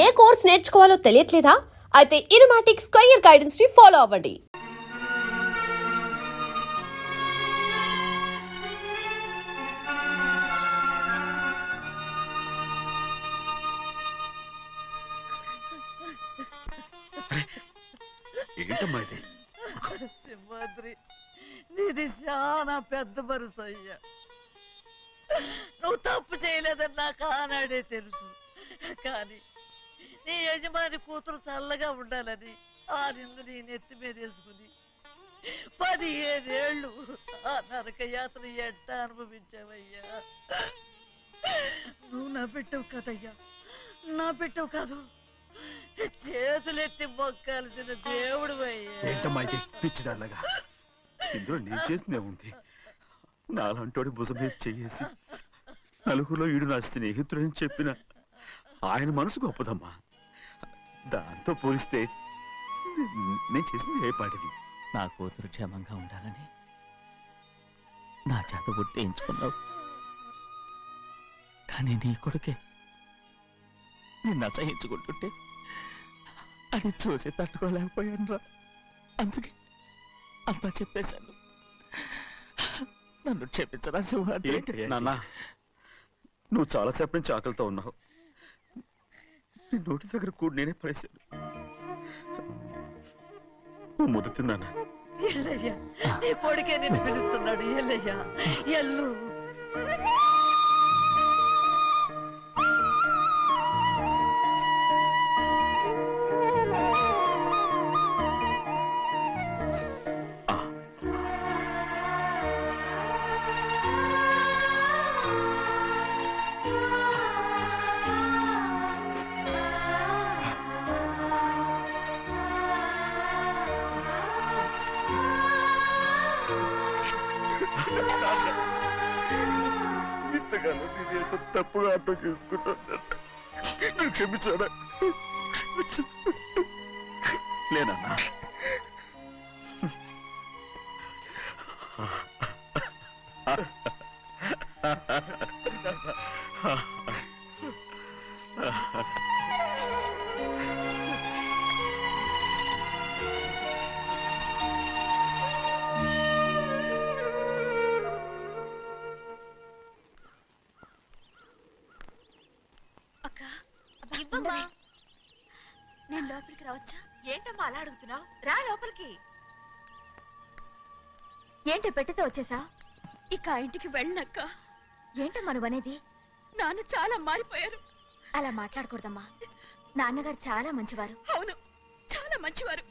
ఏ course నేర్చుకోవాలో తెలియట్లేదా? అయితే ఇనుమాటిక్స్ career guidance ని follow అవ్వండి. ఏంటమ్మా ఇది? సింహాద్రి, నీది చాలా పెద్ద మనసు అయ్యా. నువ్వు తప్పు చేయలేదని నాకు ఆనాడే తెలుసు. కానీ నీ యజమాని కూతురు చల్లగా ఉండాలని ఆ నిందు నీ నెత్తి మీద వేసుకుని 15 ఏళ్ళు ఆ నరక యాత్ర ఎట్ట అనుభవించావయ్యా. నువ్వు నా పెట్టవు కదయ్యా, నా పెట్టవు కాదు, చేతులెత్తి మొక్కాల్సిన దేవుడు అయ్యా. ఏంటమ్మా ఇది పిచ్చిదారులాగా? ఇందులో నేను చేసినే ఉంది. నాలంటోడి భుజం మీద చెయ్యేసి నలుగురిలో ఈడు నా స్నేహితుడని చెప్పిన ఆయన మనసు గొప్పదమ్మా. దాంతో పోలిస్తే నేను చేసింది ఏ పాటిది? నా కూతురు క్షేమంగా ఉండాలని నా చేత గుర్తించుకున్నావు. కానీ నీ కొడుకే నిన్ను అసహించుకుంటుంటే అది చూసి తట్టుకోలేకపోయాను రా. అందుకే అంతా చెప్పేశాను. నన్ను క్షమించరా సింహాద్రి. నాన్న, నువ్వు చాలాసేపు నుంచి ఆకలితో ఉన్నావు. నీ నోటి దగ్గర కూడా నేనే పడేశాను. నువ్వు ముద్దు తిన్నానా? ఎల్లయ్యా, నీ కొడుకే నిన్ను పిలుస్తున్నాడు. ఎల్లయ్యా, ఎల్లు. ఇంతకాలం నేను ఎంత తప్పుగా అర్థం చేసుకుంటాను. నువ్వు క్షమించాడా? లేనన్నా. నేను లోపలికి రావచ్చా? ఏంటమ్మా అలా అడుగుతున్నావు? రా లోపలికి. ఏంటి పెట్టితే వచ్చేసా? ఇక ఆ ఇంటికి వెళ్ళనక్క. ఏంటమ్మా నువ్వు అనేది? నాన్న చాలా మారిపోయారు. అలా మాట్లాడకూడదమ్మా. నాన్నగారు చాలా మంచివారు. అవును, చాలా మంచివారు.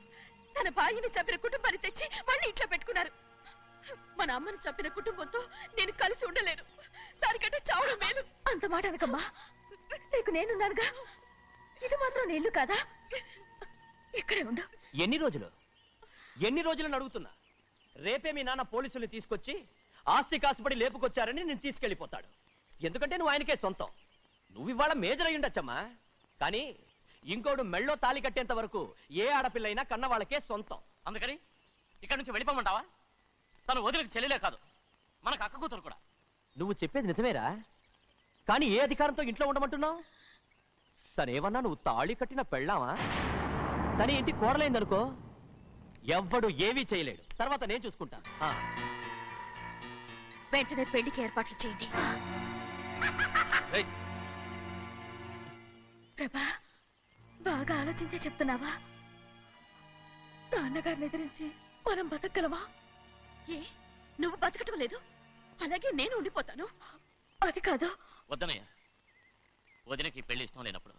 తన భార్యని చంపిన కుటుంబాన్ని తెచ్చి మళ్ళీ ఇంట్లో పెట్టుకున్నారు. మన అమ్మని చంపిన కుటుంబంతో నేను కలిసి ఉండలేను. దానికంటే చావడం మేలు. అంత మాట అనకమ్మా. నీకు నేనున్నానుగా. ఇది మాత్రం నీ ఇల్లు కాదా? ఇక్కడే ఉండు. ఎన్ని రోజులు అడుగుతున్నా. రేపే మీ నాన్న పోలీసుల్ని తీసుకొచ్చి ఆస్తి కాసుపడి లేపుకొచ్చారని నేను తీసుకెళ్లిపోతాడు. ఎందుకంటే నువ్వు ఆయనకే సొంతం. నువ్వు ఇవాళ మేజర్ అయి ఉండొచ్చమ్మా. కానీ ఇంకోడు మెళ్ళో తాలి కట్టేంత వరకు ఏ ఆడపిల్లైనా కన్న వాళ్ళకే సొంతం. అందుకని ఇక్కడి నుంచి వెళ్ళిపోమంటావా? తను వదిలికి చెల్లెలే కాదు, మనకు అక్క కూతురు కూడా. నువ్వు చెప్పేది నిజమేరా? కానీ ఏ అధికారంతో ఇంట్లో ఉండమంటున్నావు? తనేమన్నా నువ్వు తాళి కట్టిన పెళ్ళావా? తన ఇంటి కోడలైందనుకో, ఎవ్వడు ఏవీ చేయలేడు. తర్వాత నేను చూసుకుంటా. వెంటనే పెళ్లికి ఏర్పాట్లు చేయండి. ప్రభా, బాగా ఆలోచించే చెప్తున్నావా? నాన్నగారిని ఎదిరించి మనం బతకగలవా? ఏ, నువ్వు బతకటం లేదు, అలాగే నేను ఉండిపోతాను. అది కాదు. వద్దనయ్య, వదినకి పెళ్లి ఇష్టం లేనప్పుడు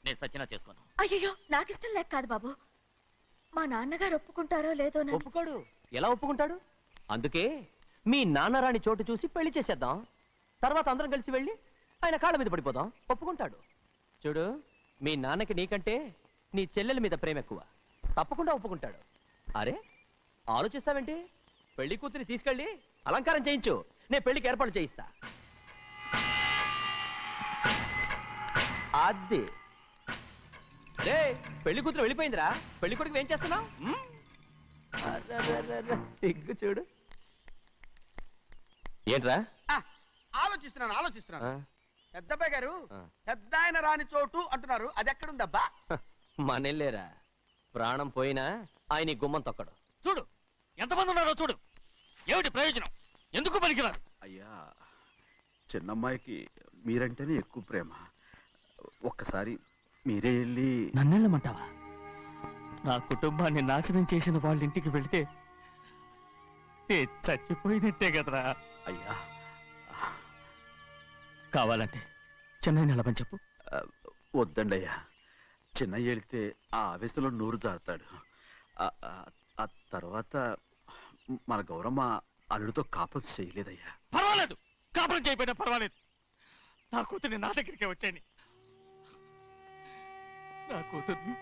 నేను సచ్చినా చేసుకోను. అయ్యో, నాకిష్టం లేక కాదు బాబు. మా నాన్నగారు ఒప్పుకుంటారో లేదో. ఒప్పుకోడు. ఎలా ఒప్పుకుంటాడు? అందుకే మీ నాన్నరాని చోటు చూసి పెళ్లి చేసేద్దాం. తర్వాత అందరం కలిసి వెళ్ళి ఆయన కాళ్ళ మీద పడిపోదాం. ఒప్పుకుంటాడు. చూడు, మీ నాన్నకి నీకంటే నీ చెల్లెల మీద ప్రేమ ఎక్కువ. తప్పకుండా ఒప్పుకుంటాడు. అరే, ఆలోచిస్తావేంటి? పెళ్లి కూతురి తీసుకెళ్ళి అలంకారం చేయించు. నేను పెళ్లికి ఏర్పాటు చేయిస్తా. అది రే, పెళ్లి కూతురు వెళ్ళిపోయిందిరా. పెళ్లి కొడుకు ఏం చేస్తున్నావు? సిగ్గు చూడు. ఏంట్రా? ఆలోచిస్తున్నాను పెద్దబ్బాయి గారు ఆ. పెద్ద ఆయన రాని చోటు అంటున్నారు, అది ఎక్కడుందబ్బా? మనెళ్ళేరా ప్రాణం పోయినా ఆయన ఈ గుమ్మం తొక్కడు. చూడు ఎంతమంది ఉన్నారో చూడు. ఏమిటి ప్రయోజనం? ఎందుకు పనికిరారు? అయ్యా, చిన్నమ్మాయికి మీరంటేనే ఎక్కువ ప్రేమ. ఒక్కసారి మీరే వెళ్ళి నన్నెళ్ళమంటావా? నా కుటుంబాన్ని నాశనం చేసిన వాళ్ళ ఇంటికి వెళితే చచ్చిపోయినట్టే కదరా. అయ్యా, కావాలంటే చెన్నై నిలబని చెప్పు. వద్దండి అయ్యా. చిన్నయ్య వెళితే ఆ ఆవేశంలో నోరు జారుతాడు. ఆ తర్వాత మన గౌరమ్మ అల్లుడితో కాపురం చేయలేదయ్యా. పర్వాలేదు, కాపురం చేయకపోయినా పర్వాలేదు. నా కూతుర్ని నా దగ్గరికే వచ్చాయని. నా కూతుర్ని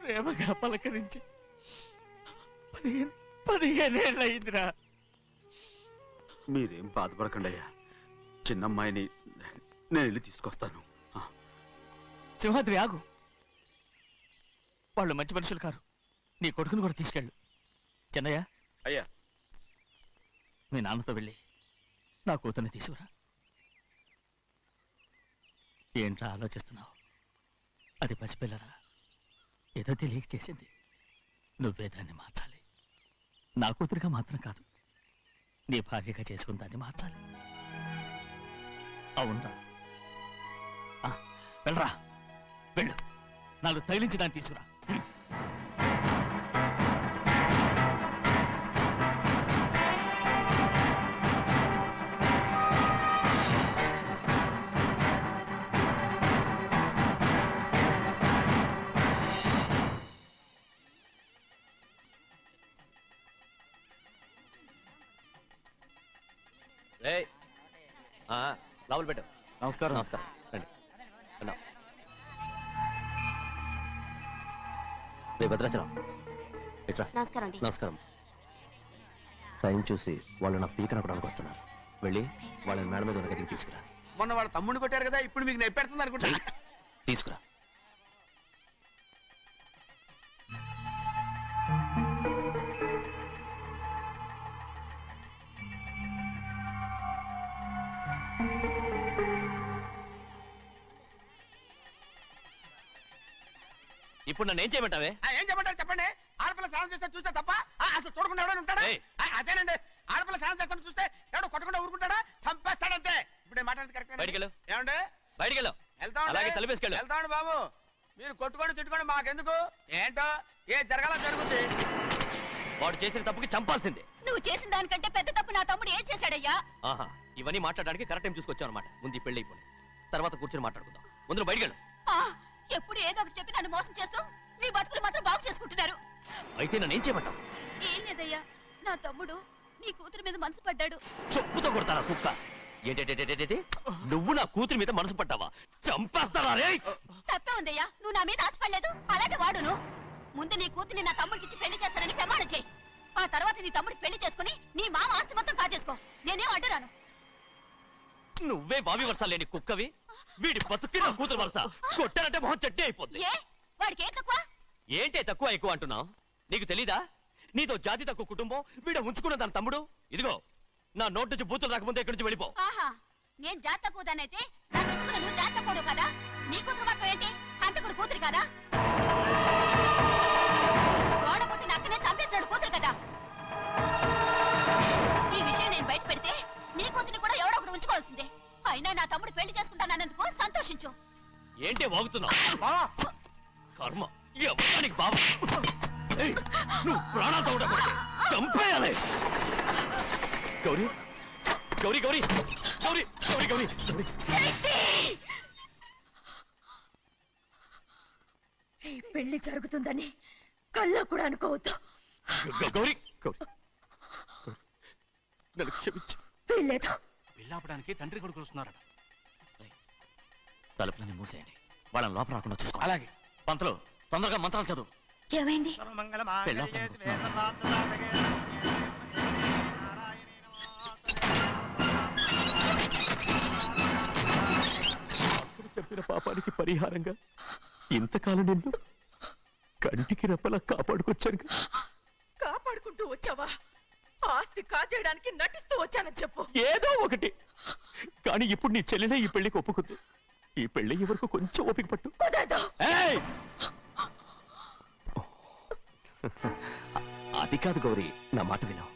ప్రేమగా పలకరించి 15 ఏళ్ళయిందిరా. మీరేం బాధపడకండి అయ్యా. చిన్నమ్మాయిని నేను వెళ్ళి తీసుకొస్తాను. సింహాద్రి ఆగు. వాళ్ళు మంచి మనుషులు కారు. నీ కొడుకుని కూడా తీసుకెళ్ళు. చెన్నయ్య, అయ్యా, మీ నాన్నతో వెళ్ళి నా కూతుర్ని తీసుకురా. ఏంట్రా ఆలోచిస్తున్నావు? అది పసిపిల్లరా, ఏదో తెలియక చేసింది. నువ్వే దాన్ని మార్చాలి. నా కూతురిగా మాత్రం కాదు, నీ భార్యగా చేసుకుని దాన్ని మార్చాలి. అవునరా, వెళ్ళరా, వెళ్ళు. నాలుగు తగిలించి దాన్ని తీసుకురా. రేయ్, లోపల పెట్టు. నమస్కారం. నమస్కారం, రండి. రండి. రే భద్రాచలం, ఇట్రా. నమస్కారం అండి. నమస్కారం. టైం చూసి వాళ్ళు నా పీకన కూడా వస్తున్నారు. వెళ్ళి వాళ్ళని మేడ మీద ఉన్న గదికి తీసుకురా. మొన్న వాళ్ళ తమ్ముడిని కొట్టారు కదా, ఇప్పుడు మీకు నెప్పెడుతుంది అనుకుంటా. తీసుకురా. ఇప్పుడు నన్ను ఏం చేయమంటావే? ఏం చెప్పంటారు చెప్పండి. ఆడపిల్ల స్నానం చేస్తే చూస్తే తప్ప అసలు చూడకుండా ఎవడైనా ఉంటాడా? ఏయ్. అదేనండి, ఆడపిల్ల స్నానం చేస్తాను చూస్తే ఎవడో కొట్టకుండా ఊరుకుంటాడా? చంపేస్తాడంతే. ఇప్పుడు నేను మాట్లాడేది కరెక్ట్ బయటికెళ్ళు. ఏమండి? బయటికెళ్ళు. అలాగే తలపేసుకెళ్ళు. వెళ్తామండి బాబు. మీరు కొట్టుకొని తిట్టుకోండి, మాకెందుకు? ఏంటో ఏ జరగాల జరుగుతుంది. వాడు చేసిన తప్పుకి చంపాల్సిందే. నువ్వు చేసిన దానికంటే పెద్ద తప్పు నా తమ్ముడు ఏం చేశాడయ్యా? ఆహా, ఇవన్నీ మాట్లాడడానికి కరెక్ట్ టైం చూసుకొచ్చావు అనమాట. ముందు ఈ పెళ్లి అయిపోయి తర్వాత కూర్చొని మాట్లాడుకుందాం. ముందు నువ్వు బయటికెళ్ళు. ఎప్పుడు ఏదో ఒకటి చెప్పి నన్ను మోసం చేస్తూ మీ బతుకులు మాత్రం బాగు చేసుకుంటున్నారు. అయితే నన్ను ఏం చేయమంటావు? ఏం లేదయ్యా, నా తమ్ముడు నీ కూతురు మీద మనసు పడ్డాడు. చెప్పుతో కొడతారా కుక్క? ఏంటంటే నువ్వు నా కూతురి మీద మనసు పడ్డావా? చంపేస్తారా రే? తప్పే ఉందయ్యా, నువ్వు నా మీద ఆశపడలేదు, అలాంటి వాడును. ముందు నీ కూతుర్ని నా తమ్ముడికి పెళ్లి చేస్తానని ప్రమాణం చేయి. ఆ తర్వాత నీ తమ్ముడికి పెళ్లి చేసుకుని నీ మామ ఆస్తి మొత్తం కాజేసుకో. నేనేం అడ్డురాను. నువ్వే బావి వరుస లేని కుక్కవి. వీడి బతుక్కి నా కూతురు వరుస. కొట్టానంటే మొహం చెట్టే అయిపోద్ది. ఏ వాడికి ఏం తక్కువ? ఏంటే తక్కువ ఎక్కువ అంటున్నావు? నీకు తెలీదా? నీతో జాతి తక్కువ కుటుంబం వీడ ఉంచుకున్న దాని తమ్ముడు. ఇదిగో నా నోటి నుంచి బూతులు రాకముందే ఇక్కడి నుంచి వెళ్ళిపో. ఆహా, నేను జాత తక్కువదానైతే నన్ను ఉంచుకున్న నువ్వు జాత తక్కువ కదా? నీ కూతురు మాత్రం ఏంటి? హంతకుడు కూతురు కదా? గోడ పుట్టిన అక్కనే చంపేశాడు కూతురు కదా? ఈ విషయం నేను బయట పెడితే నీ కూతురిని కూడా ఎవడో ఒకటి ఉంచుకోవాల్సిందే. అయినా నా తమ్ముడు పెళ్లి చేసుకుంటానన్నందుకు సంతోషించు. ఏంటే వాగుతున్నావు? కర్మ ఎవరికి బాబు. నువ్వు ప్రాణాలతో ఉండకూడదు. చంపేయాలి. గౌరీ గౌరీ గౌరీ గౌరీ గౌరీ గౌరీ ఈ పెళ్లి జరుగుతుందని కళ్ళ కూడా అనుకోవద్దు. గౌరీ గౌరీ నన్ను క్షమించు. వీల్లేదు. పెళ్ళాపడానికి తండ్రి కొడుకులు వస్తున్నారట. తలుపులని మూసేయండి. వాళ్ళని లోపల రాకుండా చూసుకో. అలాగే. పంతలు తొందరగా మంత్రాలు చదువు. ఏమైంది? పెళ్ళాపడానికి వస్తున్నారు. అప్పుడు చెప్పిన పాపానికి పరిహారంగా ఇంతకాలం నిన్ను కంటికి రెప్పలా కాపాడుకొచ్చాను. కాపాడుకుంటూ వచ్చావా? ఆస్తి కాజేయడానికి నటిస్తూ వచ్చానని చెప్పు. ఏదో ఒకటి, కానీ ఇప్పుడు నీ చెల్లెలే ఈ పెళ్లికి ఒప్పుకుంది. ఈ పెళ్లి వరకు కొంచెం ఓపిక పట్టు. కుదరదు. ఏయ్! అది కాదు గౌరీ, నా మాట విను.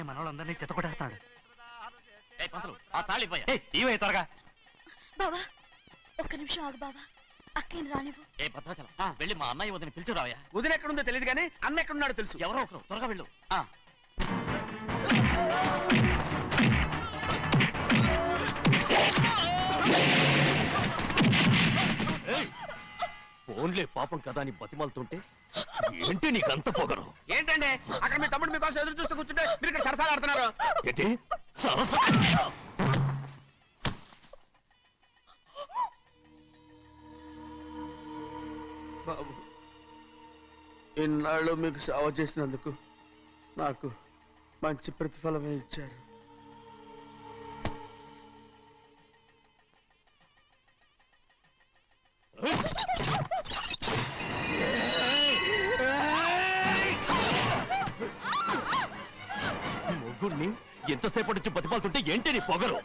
మనోళ్ళందరినీ చెత్తకొట్టేస్తాడు. ఇవే త్వరగా. బావా ఒక్క నిమిషం ఆగు బావా, అక్కేం రానివ్వు. ఏ భద్రాచలం వెళ్ళి మా అన్నయ్య వదిన పిలిచిరావయ్యా. వదిన ఎక్కడుందో తెలియదు కానీ అన్న ఎక్కడున్నాడో తెలుసు. ఎవరో ఒకరు త్వరగా వెళ్ళు. ఫోన్లే పాపం కదా అని బతిమాలుతుంటే ఏంటి నీకంత పొగరు? ఏంటండి అక్కడ మీ తమ్ముడు మీకోసం ఎదురు చూస్తూ కూర్చుంటే మీరు ఇక్కడ సరసాలు ఆడుతున్నారు. ఏంటి సరసా? బాబు, ఇన్నాళ్ళు మీకు సేవ చేసినందుకు నాకు మంచి ప్రతిఫలమే ఇచ్చారు. ముగ్గురిని ఎంతసేపటి నుంచి బతిమాలుతుంటే ఏంటి నీ పొగరు?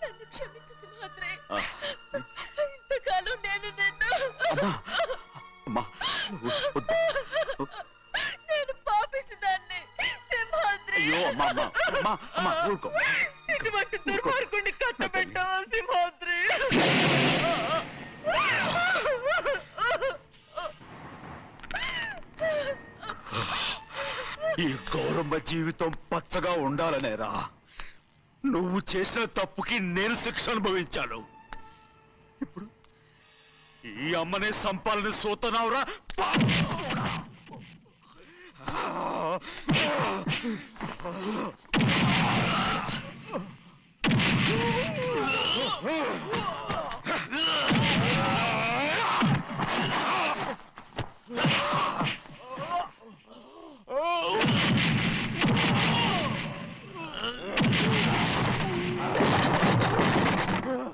నన్ను క్షమించు సింహాద్రి. ఇంతకాలం నేను నిన్ను నేను పాపిస్తుందాన్ని సింహాద్రి. ఇటువంటి దుర్మార్గుడిని కట్టబెట్టావా సింహాద్రి? ఈ గౌరమ్మ జీవితం పచ్చగా ఉండాలనేరా నువ్వు చేసిన తప్పుకి నేను శిక్ష అనుభవించాను. ఇప్పుడు ఈ అమ్మనే సంపాలని సోతనావురా.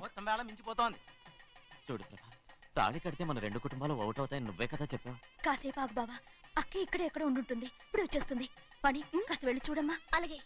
మొత్తం వేళ మించిపోతోంది. చూడు ప్రభా, తాళి కడితే మన రెండు కుటుంబాలు అవుతాయని నువ్వే కదా చెప్పావు. కాసేపు ఆగు బావా, అక్కే ఇక్కడే ఎక్కడ ఉండుంటుంది, ఇప్పుడు వచ్చేస్తుంది. పని కాస్త వెళ్ళి చూడమ్మా. అలాగే.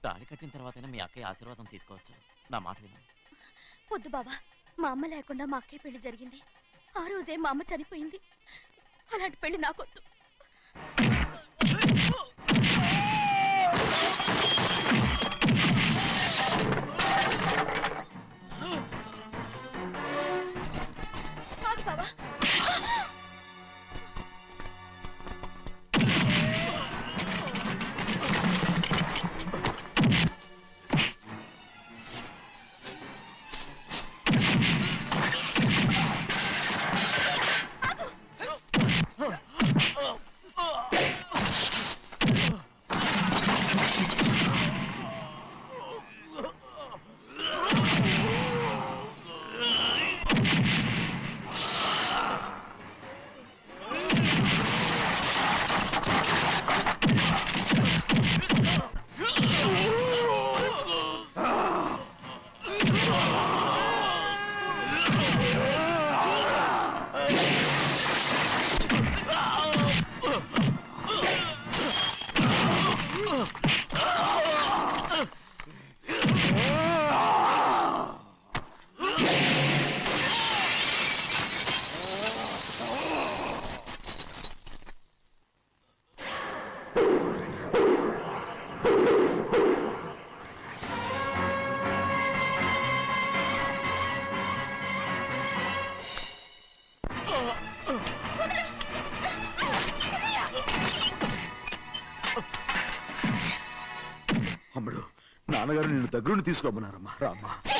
తాళి కట్టిన తర్వాతైనా మీ అక్కయ్య ఆశీర్వాదం తీసుకోవచ్చు. నా మాట విను. వద్దు బావా, మా అమ్మ లేకుండా మా అక్కయ్య పెళ్లి జరిగింది. ఆ రోజే మా అమ్మ చనిపోయింది. అలాంటి పెళ్లి నాకొద్దు. కాదు బావా. నాన్నగారు నిన్ను దగ్గరుండి తీసుకోమన్నారమ్మా. రామ్మా, ఛీ!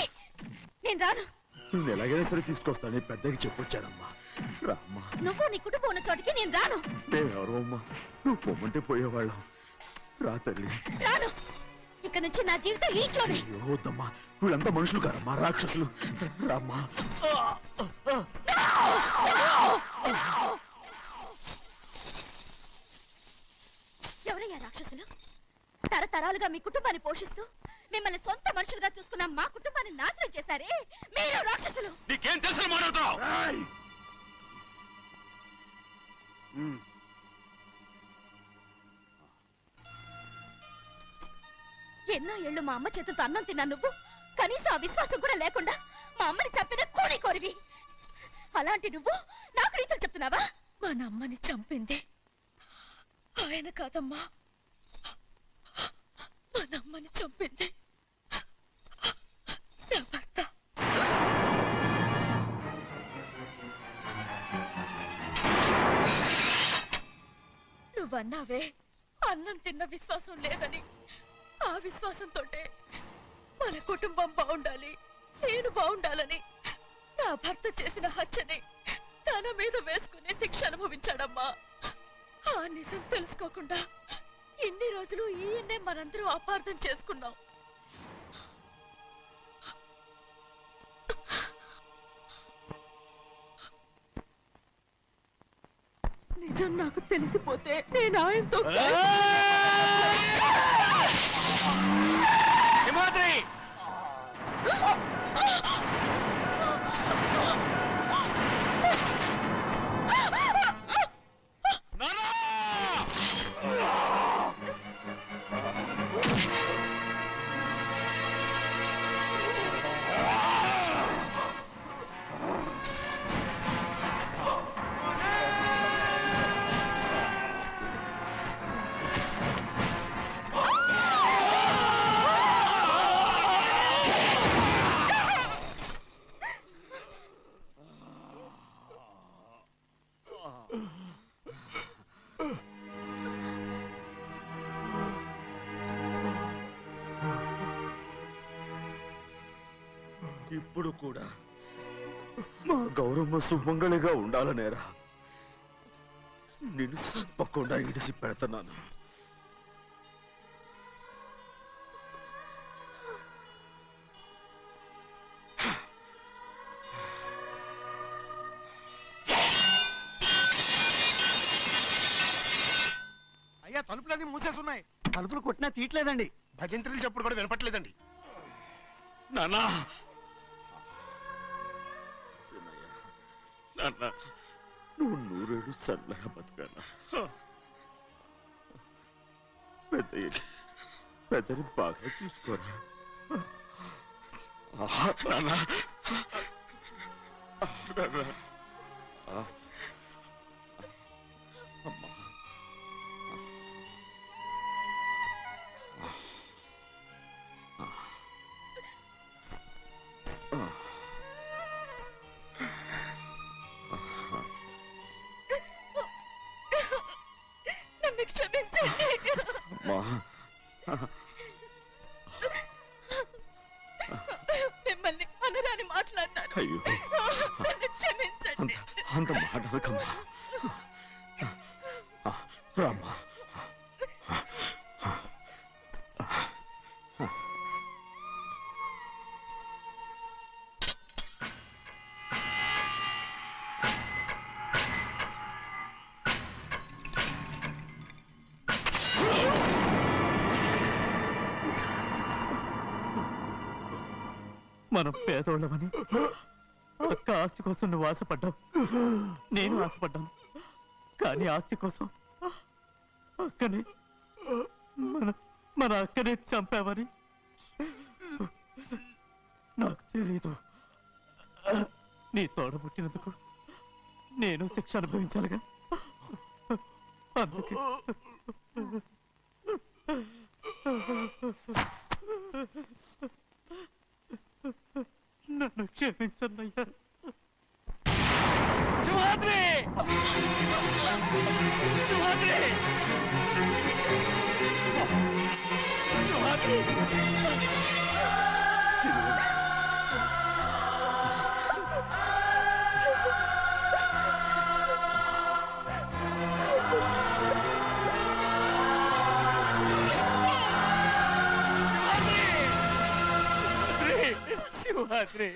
నేను రాను. నేను ఎలాగైనా సరే తీసుకొస్తానని పెద్దకి చెప్పొచ్చానమ్మా. రామ్మా. నువ్వు నీ కుటుంబం ఉన్న చోటికి నేను రాను. మేమెవరో అమ్మా, నువ్వు పొమ్మంటే పోయేవాళ్ళం. రా తల్లి. రాను. ఇక నుంచి నా జీవితం ఈ ఇంట్లోనే. అయ్యో వద్దమ్మా, వీళ్ళంతా మనుషులు కారమ్మా, రాక్షసులు. రామ్మా. ఎవరయ్యా రాక్షసులు? తరతరాలుగా మీ కుటుంబాన్ని పోషిస్తూ మిమ్మల్ని సొంత మనుషులుగా చూసుకున్న మా కుటుంబాన్ని నాశనం చేశారే మీరు రాక్షసులు. నీకేం తెలుసు మాట్లాడుతావు? ఎన్నో ఏళ్ళు మా అమ్మ చేతులతో అన్నం తిన్నా నువ్వు కనీసం ఆ విశ్వాసం కూడా లేకుండా మా అమ్మని చంపిన కూని కోరివి. అలాంటి నువ్వు నాకు రీతులు చెప్తున్నావా? మన అమ్మని చంపింది ఆయన కాదమ్మా, మన అమ్మని చంపింది నా భర్త. నువ్వన్నావే అన్నం తిన్న విశ్వాసం లేదని. ఆ విశ్వాసంతోటే మన కుటుంబం బాగుండాలి, నేను బాగుండాలని నా భర్త చేసిన హత్యని తన మీద వేసుకునే శిక్ష అనుభవించాడమ్మా. ఆ నిజం తెలుసుకోకుండా ఇన్ని రోజులు ఈయన్నే మనందరం అపార్థం చేసుకున్నాం. నిజం నాకు తెలిసిపోతే నేను ఆయనతో సింహాద్రి! ఇప్పుడు కూడా మా గౌరమ్మ సుమంగళిగా ఉండాలనేరా నిన్ను తప్పకుండా ఇడిసి పెడుతున్నాను. అయ్యా తలుపులన్నీ మూసేసున్నాయి. తలుపులు కొట్టినా తీయట్లేదండి. భజంత్రులు చెప్పుడు కూడా వినపట్లేదండి. నాన్నా, సినయ్య, నాన్న, నువ్వు నూరేళ్ళు చల్లగా బతకాలా. పెద్దని బాగా చూసుకోరా. నాన్న, అమ్మా, నన్ను క్షమించండి. మిమ్మల్ని అనరాని మాట్లాడినాను. అయ్యో, నన్ను క్షమించండి. అంత మాటలకమ్మా. రామ్మా. మనం పేదోళ్ళమని అక్క ఆస్తి కోసం నువ్వు ఆశపడ్డావు, నేను ఆశపడ్డాను. కానీ ఆస్తి కోసం అక్కని మన అక్కనే చంపావని నాకు తెలీదు. నీ తోడబుట్టినందుకు నేను శిక్ష అనుభవించాలిగా. అందుకే నన్ను క్షమించన్నయ్యా. సింహాద్రి! సింహాద్రి! సింహాద్రి సింహాద్రి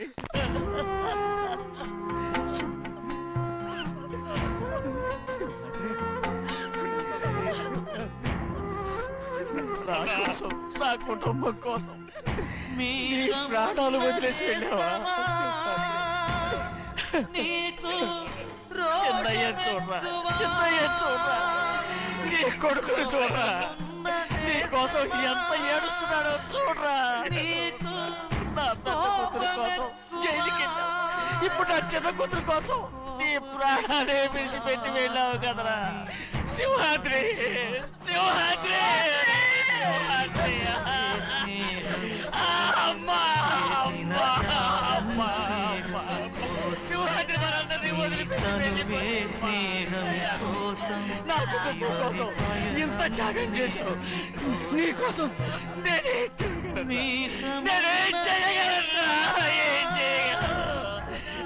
నా కోసం నా కుటుంబం కోసం మీ ప్రాణాలు వదిలేసి వెళ్ళావా చిన్నయ్య చూడరా చిన్నయ్య చూడరా నీ కొడుకుని చూడరా నీ కోసం ఎంత ఏడుస్తున్నాడో చూడరా నా పెద్ద కూతురు కోసం జైలుకి వెళ్ళావు ఇప్పుడు నా చిన్న కూతురు కోసం నీ ప్రాణాలే విడిచిపెట్టి వెళ్ళావు కదరా సింహాద్రి సింహాద్రి సింహాద్రి అమ్మా అమ్మా అమ్మా అమ్మా సింహాద్రి మనందరినీ వదిలిపెట్టి నా కుటుంబం కోసం ఇంత త్యాగం చేశావు నీ కోసం నేనేం చేయగలరా ఏం చేయగలను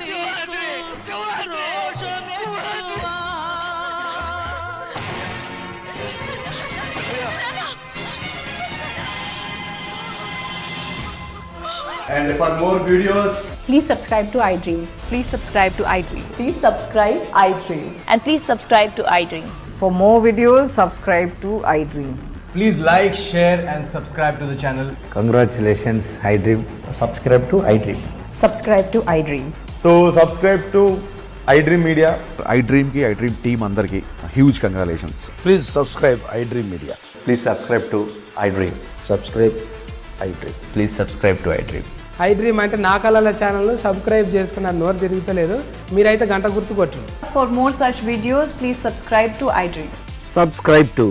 Simhadri Simhadri Simhadri And for more videos, Please subscribe to iDream. Please subscribe to iDream. Please subscribe iDream. And please subscribe to iDream. For more videos, subscribe to iDream. please like, share, and subscribe to the channel. Congratulations, iDream. Subscribe to iDream. Subscribe to iDream. So, subscribe to iDream Media. iDream కి iDream team అందరికి huge congratulations. Please subscribe iDream Media. Please subscribe to iDream. Subscribe iDream. Please subscribe to iDream. iDream అంటే నా కళల ఛానల్ను subscribe చేసుకున్న నోరు తిరుగుతలేదు మీరైతే గంట గుర్తు కొట్టండి. For more such videos, please subscribe to iDream. Subscribe to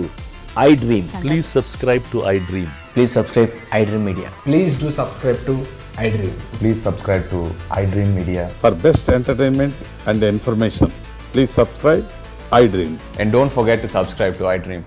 iDream. Please subscribe to iDream. Please subscribe iDream Media. Please do subscribe to iDream. Please subscribe to iDream Media. For best entertainment and information, please subscribe iDream. And don't forget to subscribe to iDream.